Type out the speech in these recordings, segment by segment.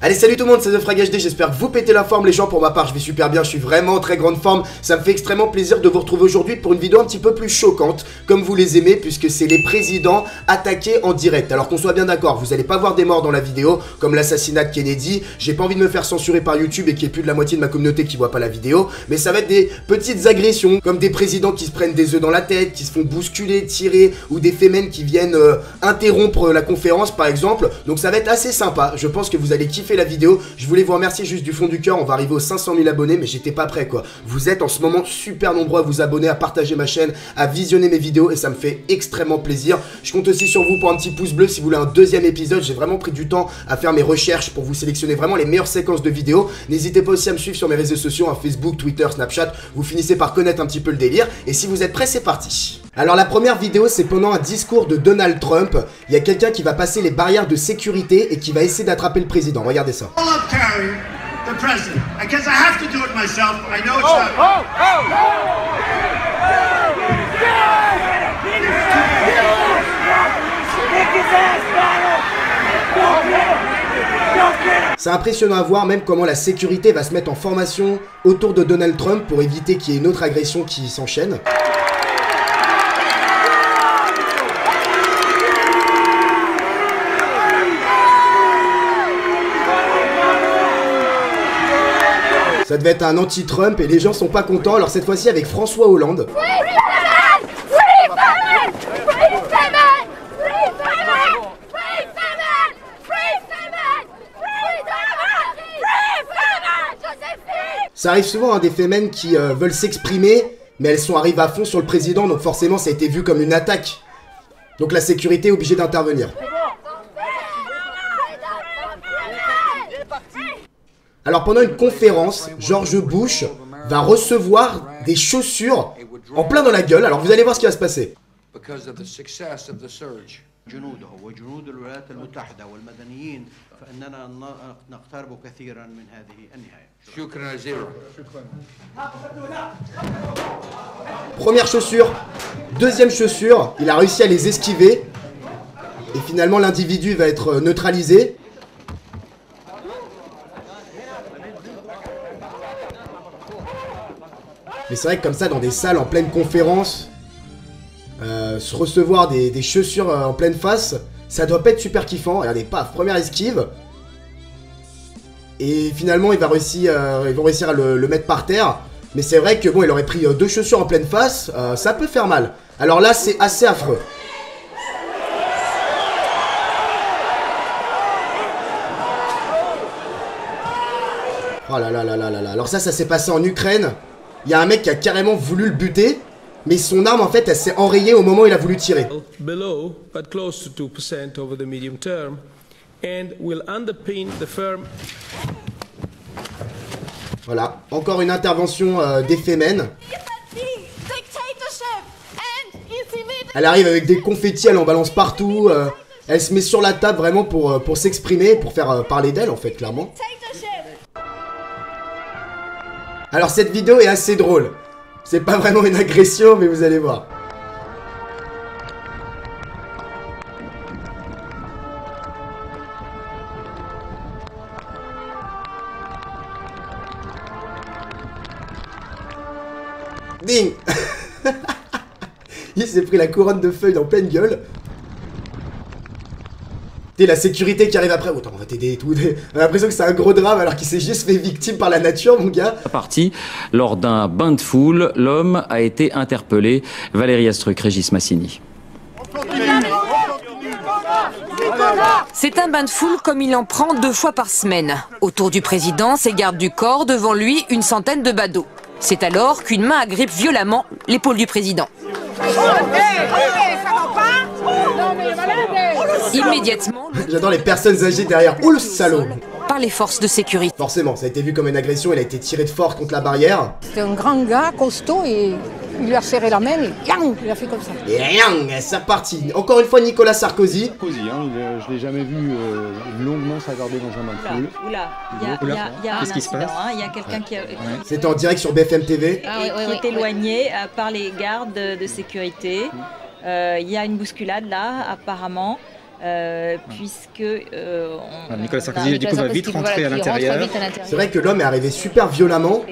Allez, salut tout le monde, c'est TheFragHD, j'espère que vous pétez la forme les gens. Pour ma part je vais super bien, je suis vraiment en très grande forme. Ça me fait extrêmement plaisir de vous retrouver aujourd'hui pour une vidéo un petit peu plus choquante, comme vous les aimez, puisque c'est les présidents attaqués en direct. Alors qu'on soit bien d'accord, vous allez pas voir des morts dans la vidéo, comme l'assassinat de Kennedy. J'ai pas envie de me faire censurer par YouTube et qu'il y ait plus de la moitié de ma communauté qui voit pas la vidéo. Mais ça va être des petites agressions, comme des présidents qui se prennent des œufs dans la tête, qui se font bousculer, tirer, ou des fémènes qui viennent interrompre la conférence par exemple. Donc ça va être assez sympa, je pense que vous allez kiffer la vidéo. Je voulais vous remercier juste du fond du cœur, on va arriver aux 500 000 abonnés, mais j'étais pas prêt quoi. Vous êtes en ce moment super nombreux à vous abonner, à partager ma chaîne, à visionner mes vidéos et ça me fait extrêmement plaisir. Je compte aussi sur vous pour un petit pouce bleu si vous voulez un deuxième épisode. J'ai vraiment pris du temps à faire mes recherches pour vous sélectionner vraiment les meilleures séquences de vidéos. N'hésitez pas aussi à me suivre sur mes réseaux sociaux, hein, Facebook, Twitter, Snapchat. Vous finissez par connaître un petit peu le délire. Et si vous êtes prêts, c'est parti. Alors la première vidéo, c'est pendant un discours de Donald Trump. Il y a quelqu'un qui va passer les barrières de sécurité et qui va essayer d'attraper le président. Regardez ça. C'est impressionnant à voir même comment la sécurité va se mettre en formation autour de Donald Trump pour éviter qu'il y ait une autre agression qui s'enchaîne. Ça devait être un anti-Trump et les gens sont pas contents, alors cette fois-ci avec François Hollande. Ça arrive souvent, hein, des fémènes qui veulent s'exprimer, mais elles sont arrivées à fond sur le président, donc forcément ça a été vu comme une attaque. Donc la sécurité est obligée d'intervenir. Alors pendant une conférence, George Bush va recevoir des chaussures en plein dans la gueule. Alors vous allez voir ce qui va se passer. Première chaussure, deuxième chaussure, il a réussi à les esquiver. Et finalement l'individu va être neutralisé. Mais c'est vrai que comme ça, dans des salles en pleine conférence, se recevoir des chaussures en pleine face, ça doit pas être super kiffant. Regardez, paf, première esquive. Et finalement, ils vont réussir à le mettre par terre. Mais c'est vrai que bon, il aurait pris deux chaussures en pleine face, ça peut faire mal. Alors là, c'est assez affreux. Oh là là là là là là. Alors ça s'est passé en Ukraine. Il y a un mec qui a carrément voulu le buter, mais son arme en fait elle s'est enrayée au moment où il a voulu tirer. Below, but close to 2% over the medium term, and will underpin the firm. Voilà, encore une intervention des fémènes. Elle arrive avec des confettis, elle en balance partout. Elle se met sur la table vraiment pour s'exprimer, pour faire parler d'elle en fait, clairement. Alors cette vidéo est assez drôle. C'est pas vraiment une agression, mais vous allez voir. Ding. Il s'est pris la couronne de feuilles en pleine gueule. T'es la sécurité qui arrive après. Oh, attends, on va t'aider et tout. On a l'impression que c'est un gros drame alors qu'il s'est juste fait victime par la nature, mon gars. Parti lors d'un bain de foule, l'homme a été interpellé. Valérie Astruc, Régis Massini. C'est un bain de foule comme il en prend 2 fois par semaine. Autour du président, ses gardes du corps, devant lui, une centaine de badauds. C'est alors qu'une main agrippe violemment l'épaule du président. Immédiatement, j'adore les personnes âgées derrière. Oh le salaud! Par les forces de sécurité. Forcément, ça a été vu comme une agression, il a été tiré de force contre la barrière. C'était un grand gars, costaud, et il lui a serré la main et yang, il a fait comme ça. Et rien, c'est reparti. Encore une fois, Nicolas Sarkozy. Sarkozy, hein, je l'ai jamais vu longuement s'attarder dans un bain de foule. Oula, il y a un incident, hein, il y a quelqu'un qui C'était en direct sur BFM TV. qui est éloigné par les gardes de sécurité. Il y a une bousculade là, apparemment. Puisque Nicolas Sarkozy du coup va vite rentrer à l'intérieur. C'est vrai que l'homme est arrivé super violemment.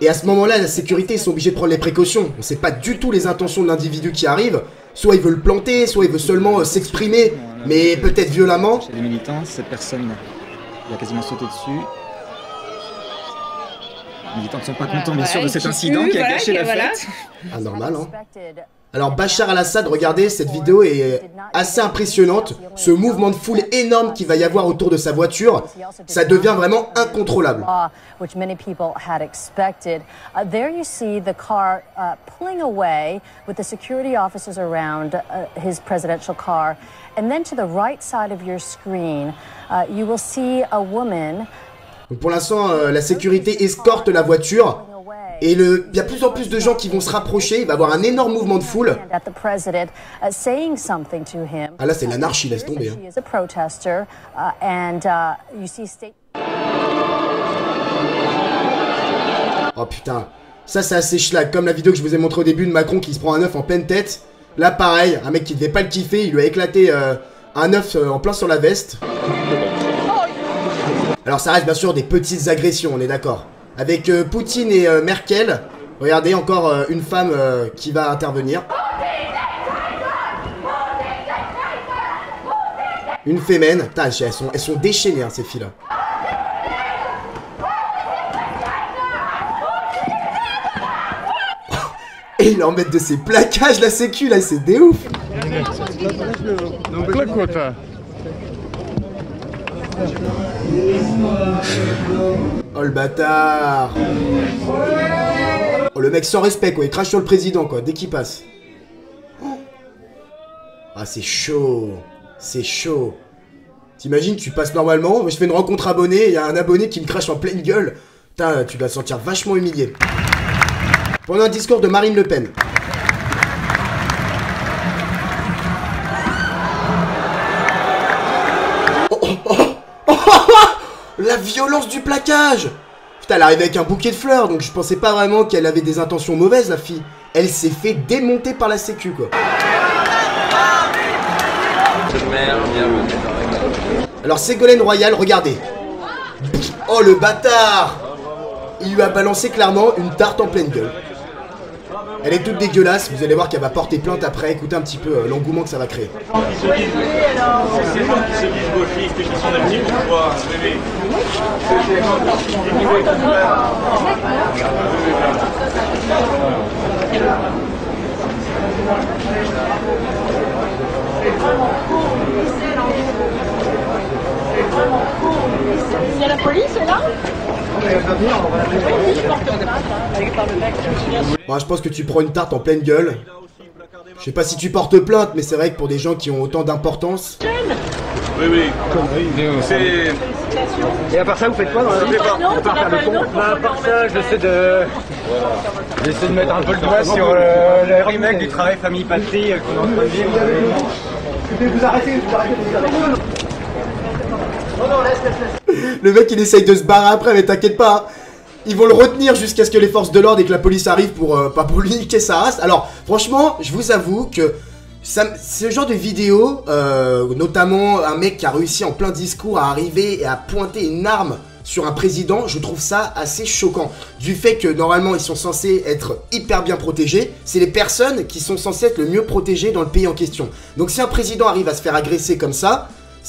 Et à ce moment-là, la sécurité, ils sont obligés de prendre les précautions. On sait pas du tout les intentions de l'individu qui arrive. Soit il veut le planter, soit il veut seulement s'exprimer, mais peut-être violemment. Chez les militants, cette personne, il a quasiment sauté dessus. Les militants ne sont pas contents, bien sûr, de cet incident qui a gâché la fête. Ah, normal, hein. Alors Bachar al-Assad, regardez, cette vidéo est assez impressionnante. Ce mouvement de foule énorme qu'il va y avoir autour de sa voiture, ça devient vraiment incontrôlable. Which many people had expected. There you see the car pulling away with the security officers around his presidential car. And then to the right side of your screen, you will see a woman. Donc pour l'instant, la sécurité escorte la voiture. Et il y a plus en plus de gens qui vont se rapprocher, il va y avoir un énorme mouvement de foule. Ah là c'est l'anarchie, laisse tomber. Hein. Oh putain, ça c'est assez schlag, comme la vidéo que je vous ai montré au début de Macron qui se prend un œuf en pleine tête. Là pareil, un mec qui devait pas le kiffer, il lui a éclaté un œuf en plein sur la veste. Alors ça reste bien sûr des petites agressions, on est d'accord. Avec Poutine et Merkel, regardez encore une femme qui va intervenir. Une fémène. Putain, elles sont déchaînées hein, ces filles-là. Et ils leur mettent de ces plaquages la sécu là, c'est des ouf. Oh le bâtard. Oh le mec sans respect quoi, il crache sur le président quoi, dès qu'il passe. Ah c'est chaud. C'est chaud. T'imagines, tu passes normalement, moi je fais une rencontre abonnée, il y a un abonné qui me crache en pleine gueule. Putain, tu dois te sentir vachement humilié. Pendant un discours de Marine Le Pen. La violence du plaquage. Putain, elle arrive avec un bouquet de fleurs, donc je pensais pas vraiment qu'elle avait des intentions mauvaises, la fille. Elle s'est fait démonter par la sécu, quoi. Alors, Ségolène Royal, regardez. Oh, le bâtard. Il lui a balancé clairement une tarte en pleine gueule. Elle est toute dégueulasse, vous allez voir qu'elle va porter plainte après, écoutez un petit peu l'engouement que ça va créer. C'est les gens qui se disent gauchistes et qui sont des petits bourgeois, bébé. Il y a la police là? Bon, je pense que tu prends une tarte en pleine gueule. Je sais pas si tu portes plainte, mais c'est vrai que pour des gens qui ont autant d'importance. Oui, oui. C'est... Et à part ça, vous faites quoi dans la vie? À part faire le con? À part ça, j'essaie de mettre un peu le doigt sur le remake du travail famille-patrie qu'on est en train de vivre. Vous arrêtez. Le mec il essaye de se barrer après, mais t'inquiète pas. Ils vont le retenir jusqu'à ce que les forces de l'ordre et que la police arrive pour lui niquer sa race. Alors franchement, je vous avoue que ce genre de vidéo, notamment un mec qui a réussi en plein discours à arriver et à pointer une arme sur un président, je trouve ça assez choquant. Du fait que normalement ils sont censés être hyper bien protégés, c'est les personnes qui sont censées être le mieux protégées dans le pays en question. Donc si un président arrive à se faire agresser comme ça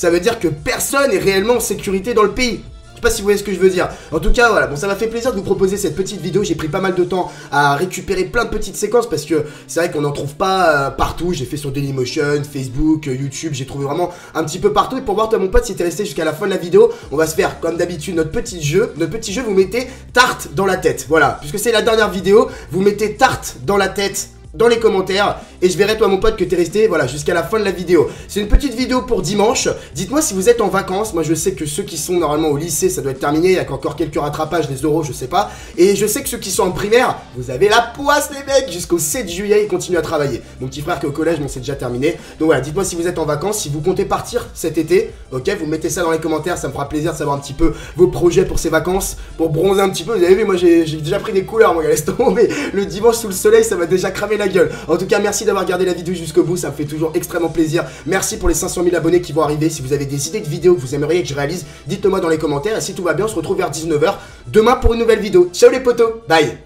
veut dire que personne n'est réellement en sécurité dans le pays. Je sais pas si vous voyez ce que je veux dire. En tout cas, voilà, bon, ça m'a fait plaisir de vous proposer cette petite vidéo. J'ai pris pas mal de temps à récupérer plein de petites séquences parce que c'est vrai qu'on n'en trouve pas partout. J'ai fait sur Dailymotion, Facebook, YouTube, j'ai trouvé vraiment un petit peu partout. Et pour voir toi mon pote, si t'es resté jusqu'à la fin de la vidéo, on va se faire comme d'habitude notre petit jeu. Notre petit jeu, vous mettez tarte dans la tête. Voilà, puisque c'est la dernière vidéo, vous mettez tarte dans la tête dans les commentaires et je verrai toi mon pote que t'es resté voilà jusqu'à la fin de la vidéo. C'est une petite vidéo pour dimanche. Dites-moi si vous êtes en vacances. Moi je sais que ceux qui sont normalement au lycée ça doit être terminé. Il y a encore quelques rattrapages, des euros je sais pas. Et je sais que ceux qui sont en primaire, vous avez la poisse les mecs. Jusqu'au 7 juillet ils continuent à travailler. Mon petit frère qui est au collège bon c'est déjà terminé. Donc voilà, dites-moi si vous êtes en vacances, si vous comptez partir cet été. Ok, vous mettez ça dans les commentaires, ça me fera plaisir de savoir un petit peu vos projets pour ces vacances, pour bronzer un petit peu. Vous avez vu moi j'ai déjà pris des couleurs moi laisse tomber. Le dimanche sous le soleil ça m'a déjà cramé la gueule. En tout cas merci d'avoir regardé la vidéo jusqu'au bout, ça me fait toujours extrêmement plaisir. Merci pour les 500 000 abonnés qui vont arriver. Si vous avez des idées de vidéos que vous aimeriez que je réalise, dites-le moi dans les commentaires. Et si tout va bien, on se retrouve vers 19 h demain pour une nouvelle vidéo. Ciao les potos, bye.